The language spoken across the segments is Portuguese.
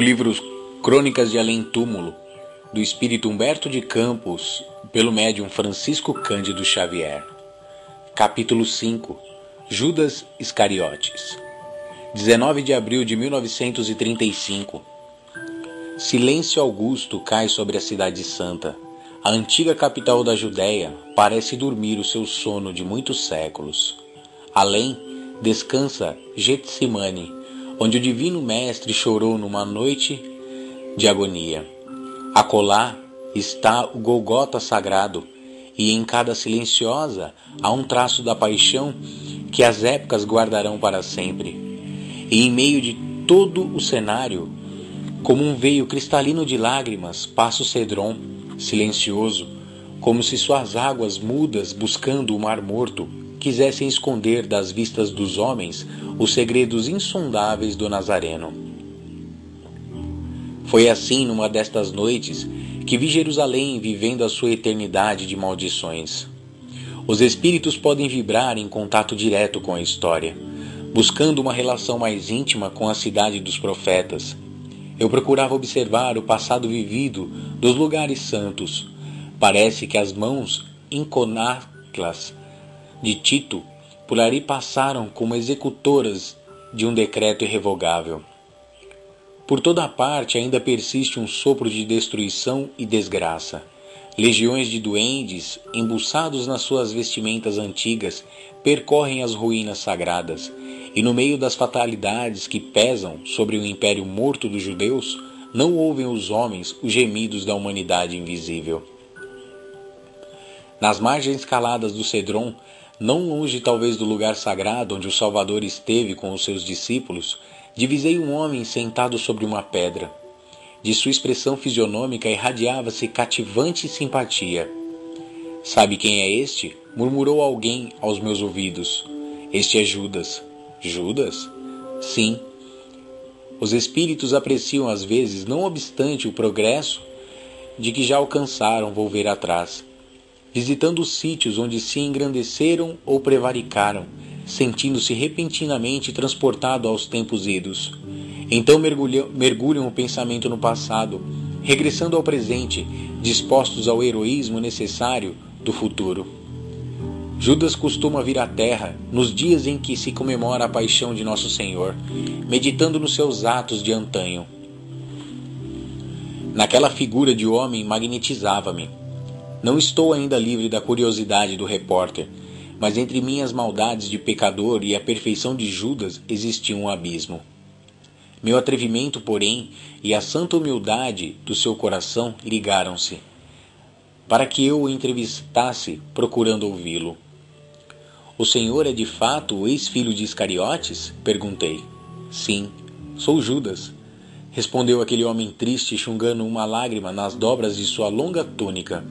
Do livro Crônicas de Além-Túmulo, do espírito Humberto de Campos, pelo médium Francisco Cândido Xavier. Capítulo 5. Judas Iscariotes. 19 de abril de 1935. Silêncio augusto cai sobre a cidade santa. A antiga capital da Judéia parece dormir o seu sono de muitos séculos. Além, descansa Getsemane, onde o divino mestre chorou numa noite de agonia. Acolá está o Golgota sagrado, e em cada silenciosa há um traço da paixão que as épocas guardarão para sempre. E em meio de todo o cenário, como um veio cristalino de lágrimas, passa o Cédron, silencioso, como se suas águas mudas, buscando o mar morto, quisessem esconder das vistas dos homens os segredos insondáveis do Nazareno. Foi assim, numa destas noites, que vi Jerusalém vivendo a sua eternidade de maldições. Os espíritos podem vibrar em contato direto com a história, buscando uma relação mais íntima com a cidade dos profetas. Eu procurava observar o passado vivido dos lugares santos. Parece que as mãos inconaclas de Tito por ali passaram como executoras de um decreto irrevogável. Por toda a parte ainda persiste um sopro de destruição e desgraça. Legiões de duendes, embuçados nas suas vestimentas antigas, percorrem as ruínas sagradas, e no meio das fatalidades que pesam sobre o império morto dos judeus, não ouvem os homens os gemidos da humanidade invisível. Nas margens caladas do Cédron, não longe talvez do lugar sagrado onde o Salvador esteve com os seus discípulos, divisei um homem sentado sobre uma pedra. De sua expressão fisionômica irradiava-se cativante simpatia. "Sabe quem é este?" murmurou alguém aos meus ouvidos. "Este é Judas." "Judas?" "Sim." Os espíritos apreciam às vezes, não obstante o progresso de que já alcançaram, volver atrás, visitando os sítios onde se engrandeceram ou prevaricaram, sentindo-se repentinamente transportado aos tempos idos. Então mergulham o pensamento no passado, regressando ao presente, dispostos ao heroísmo necessário do futuro. Judas costuma vir à terra nos dias em que se comemora a paixão de Nosso Senhor, meditando nos seus atos de antanho. Naquela figura de homem magnetizava-me. Não estou ainda livre da curiosidade do repórter, mas entre minhas maldades de pecador e a perfeição de Judas existia um abismo. Meu atrevimento, porém, e a santa humildade do seu coração ligaram-se, para que eu o entrevistasse, procurando ouvi-lo. "O senhor é de fato o ex-filho de Iscariotes?" perguntei. "Sim, sou Judas", respondeu aquele homem triste, enxugando uma lágrima nas dobras de sua longa túnica.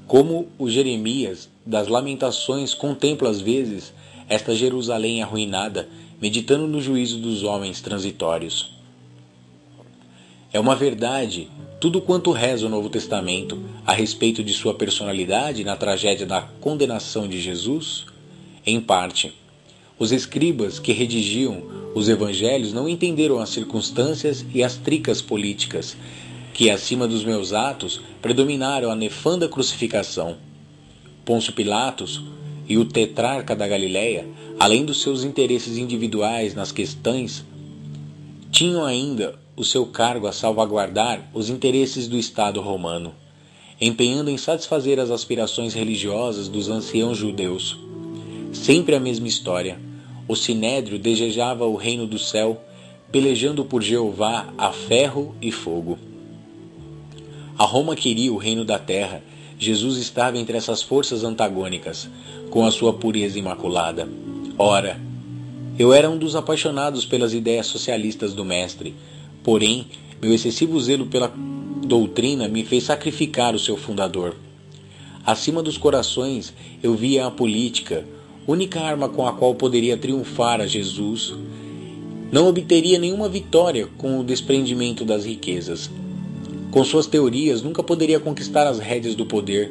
Como o Jeremias das Lamentações contempla às vezes esta Jerusalém arruinada, meditando no juízo dos homens transitórios. É uma verdade tudo quanto reza o Novo Testamento a respeito de sua personalidade na tragédia da condenação de Jesus? Em parte. Os escribas que redigiam os evangelhos não entenderam as circunstâncias e as tricas políticas que, acima dos meus atos, predominaram a nefanda crucificação. Pôncio Pilatos e o tetrarca da Galileia, além dos seus interesses individuais nas questões, tinham ainda o seu cargo a salvaguardar os interesses do Estado romano, empenhando em satisfazer as aspirações religiosas dos anciãos judeus. Sempre a mesma história. O sinédrio desejava o reino do céu, pelejando por Jeová a ferro e fogo. A Roma queria o reino da terra. Jesus estava entre essas forças antagônicas, com a sua pureza imaculada. Ora, eu era um dos apaixonados pelas ideias socialistas do mestre, porém, meu excessivo zelo pela doutrina me fez sacrificar o seu fundador. Acima dos corações, eu via a política, única arma com a qual poderia triunfar a Jesus. Não obteria nenhuma vitória com o desprendimento das riquezas. Com suas teorias, nunca poderia conquistar as rédeas do poder,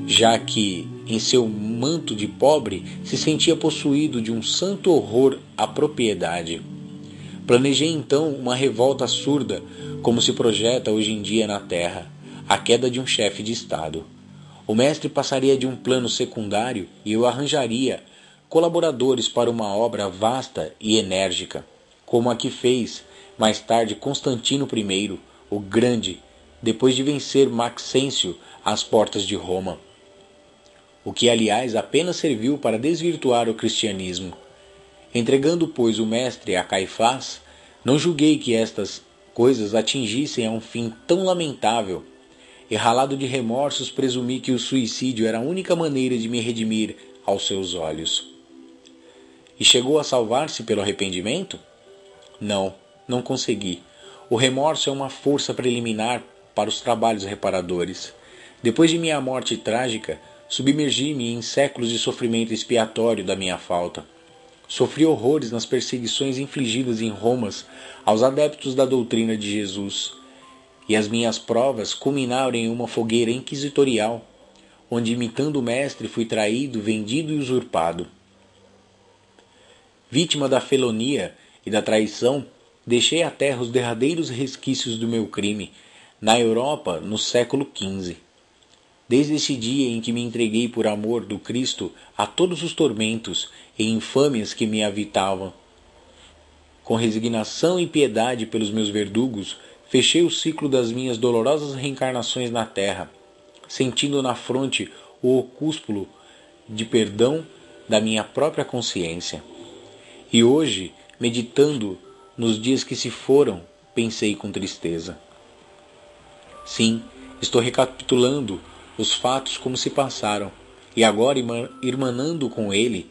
já que, em seu manto de pobre, se sentia possuído de um santo horror à propriedade. Planejei então uma revolta surda, como se projeta hoje em dia na Terra, a queda de um chefe de Estado. O mestre passaria de um plano secundário e eu arranjaria colaboradores para uma obra vasta e enérgica, como a que fez, mais tarde, Constantino I, o Grande, depois de vencer Maxêncio às portas de Roma. O que, aliás, apenas serviu para desvirtuar o cristianismo. Entregando, pois, o mestre a Caifás, não julguei que estas coisas atingissem a um fim tão lamentável, e ralado de remorsos presumi que o suicídio era a única maneira de me redimir aos seus olhos. E chegou a salvar-se pelo arrependimento? Não, não consegui. O remorso é uma força preliminar para os trabalhos reparadores. Depois de minha morte trágica, submergi-me em séculos de sofrimento expiatório da minha falta. Sofri horrores nas perseguições infligidas em Roma aos adeptos da doutrina de Jesus, e as minhas provas culminaram em uma fogueira inquisitorial, onde, imitando o mestre, fui traído, vendido e usurpado. Vítima da felonia e da traição, deixei à terra os derradeiros resquícios do meu crime, na Europa, no século XV. Desde esse dia em que me entreguei por amor do Cristo a todos os tormentos e infâmias que me habitavam, com resignação e piedade pelos meus verdugos, fechei o ciclo das minhas dolorosas reencarnações na terra, sentindo na fronte o opúsculo de perdão da minha própria consciência. E hoje, meditando nos dias que se foram, pensei com tristeza. Sim, estou recapitulando os fatos como se passaram, e agora irmanando com ele,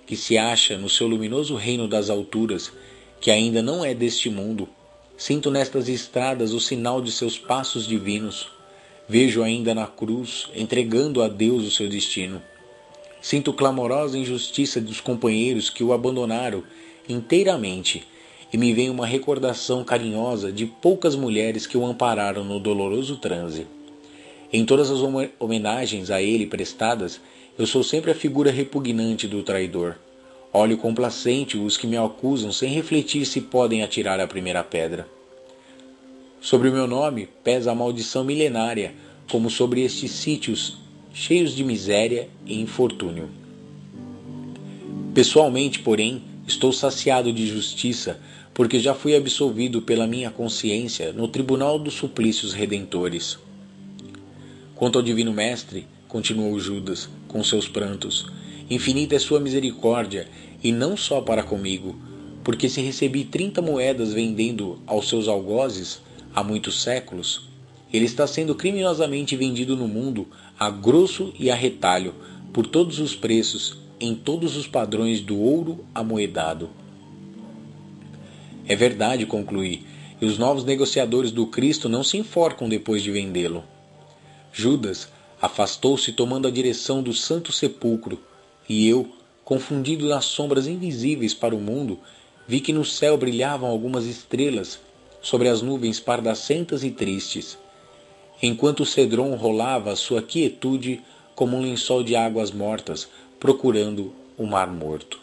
que se acha no seu luminoso reino das alturas, que ainda não é deste mundo, sinto nestas estradas o sinal de seus passos divinos. Vejo ainda na cruz, entregando a Deus o seu destino. Sinto clamorosa injustiça dos companheiros que o abandonaram inteiramente, e me vem uma recordação carinhosa de poucas mulheres que o ampararam no doloroso transe. Em todas as homenagens a ele prestadas, eu sou sempre a figura repugnante do traidor. Olho complacente os que me acusam sem refletir se podem atirar a primeira pedra. Sobre o meu nome pesa a maldição milenária, como sobre estes sítios cheios de miséria e infortúnio. Pessoalmente, porém, estou saciado de justiça, porque já fui absolvido pela minha consciência no tribunal dos suplícios redentores. Quanto ao divino mestre, continuou Judas, com seus prantos, infinita é sua misericórdia, e não só para comigo, porque se recebi 30 moedas vendendo aos seus algozes há muitos séculos, ele está sendo criminosamente vendido no mundo a grosso e a retalho, por todos os preços, em todos os padrões do ouro amoedado. É verdade, concluí, e os novos negociadores do Cristo não se enforcam depois de vendê-lo. Judas afastou-se tomando a direção do Santo Sepulcro, e eu, confundido nas sombras invisíveis para o mundo, vi que no céu brilhavam algumas estrelas sobre as nuvens pardacentas e tristes, enquanto o cedron rolava a sua quietude como um lençol de águas mortas, procurando o mar morto.